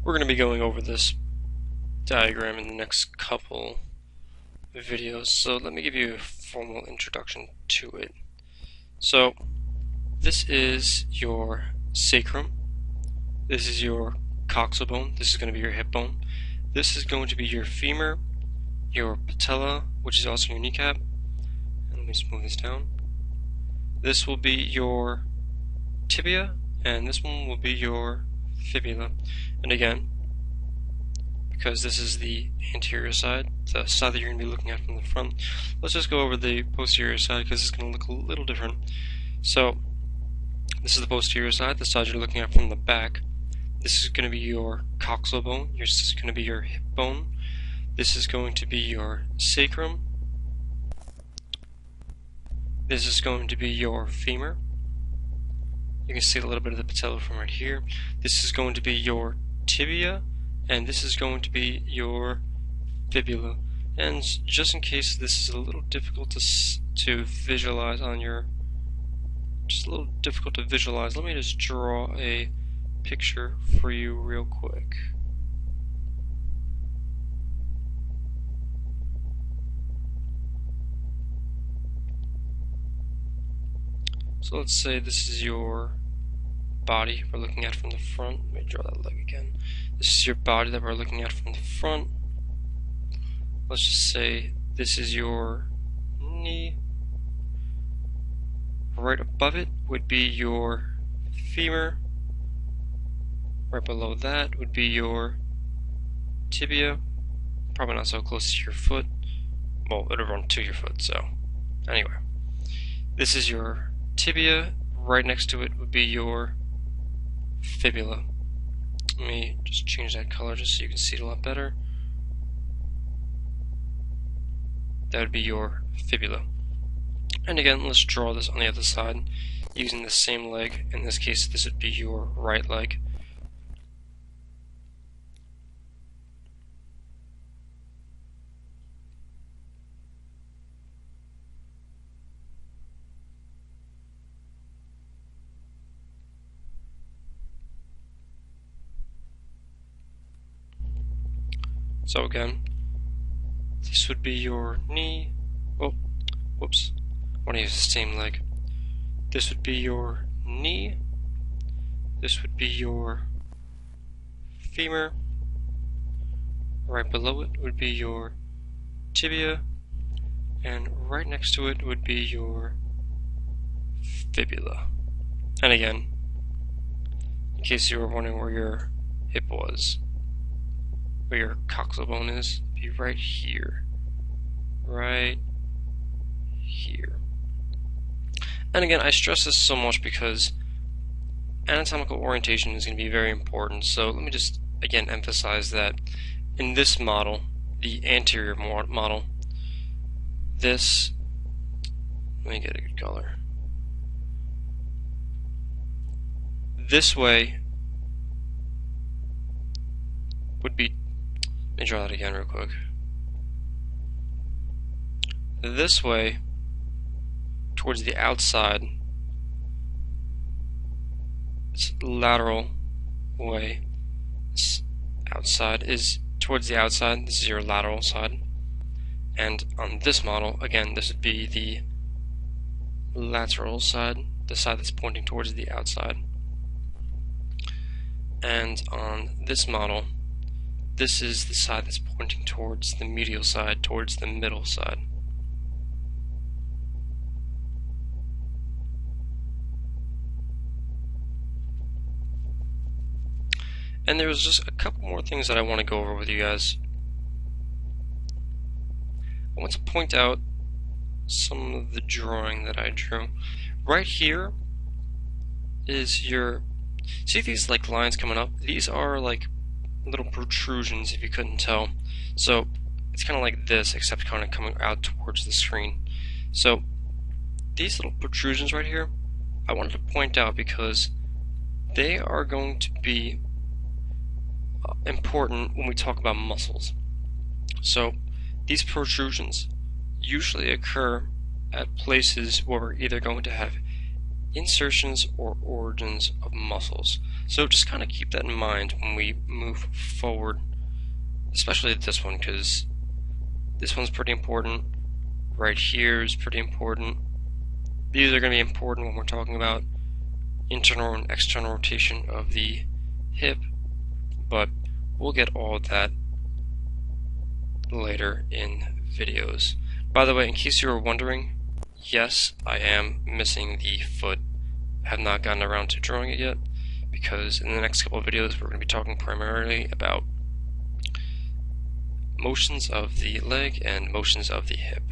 We're going to be going over this diagram in the next couple videos, so let me give you a formal introduction to it. So this is your sacrum, this is your coxal bone, this is going to be your hip bone, this is going to be your femur, your patella, which is also your kneecap, and let me just move this down. This will be your tibia, and this one will be your fibula. And again, because this is the anterior side, the side that you're going to be looking at from the front, let's just go over the posterior side because it's going to look a little different. So this is the posterior side, the side you're looking at from the back. This is going to be your coxal bone, this is going to be your hip bone, this is going to be your sacrum, this is going to be your femur. You can see a little bit of the patella from right here. This is going to be your tibia, and this is going to be your fibula. And just in case this is a little difficult to visualize on your, let me just draw a picture for you real quick. So let's say this is your body we're looking at from the front. Let me draw that leg again. This is your body that we're looking at from the front. Let's just say this is your knee. Right above it would be your femur. Right below that would be your tibia. Probably not so close to your foot. Well, it'll run to your foot, so anyway. This is your tibia. Right next to it would be your fibula. Let me just change that color just so you can see it a lot better. That would be your fibula. And again, let's draw this on the other side using the same leg. In this case, this would be your right leg. So again, this would be your knee. Oh, whoops. I want to use the same leg. This would be your knee. This would be your femur. Right below it would be your tibia. And right next to it would be your fibula. And again, in case you were wondering where your hip was, where your coxal bone is, be right here. Right here. And again, I stress this so much because anatomical orientation is going to be very important. So let me just again emphasize that in this model, the anterior model, this, let me get a good color. This way would be, let me draw that again real quick. This way, towards the outside, this lateral way, this outside is towards the outside, this is your lateral side. And on this model, again, this would be the lateral side, the side that's pointing towards the outside. And on this model, this is the side that's pointing towards the medial side, towards the middle side. And there was just a couple more things that I want to go over with you guys. I want to point out some of the drawing that I drew. Right here is your, see these like lines coming up? These are like little protrusions, if you couldn't tell. So it's kind of like this, except kind of coming out towards the screen. So these little protrusions right here, I wanted to point out because they are going to be important when we talk about muscles. So these protrusions usually occur at places where we're either going to have insertions or origins of muscles. So just kind of keep that in mind when we move forward, especially this one, because this one's pretty important. Right here is pretty important. These are going to be important when we're talking about internal and external rotation of the hip, but we'll get all of that later in videos. By the way, in case you were wondering, yes, I am missing the foot. I have not gotten around to drawing it yet, because in the next couple of videos we're going to be talking primarily about motions of the leg and motions of the hip.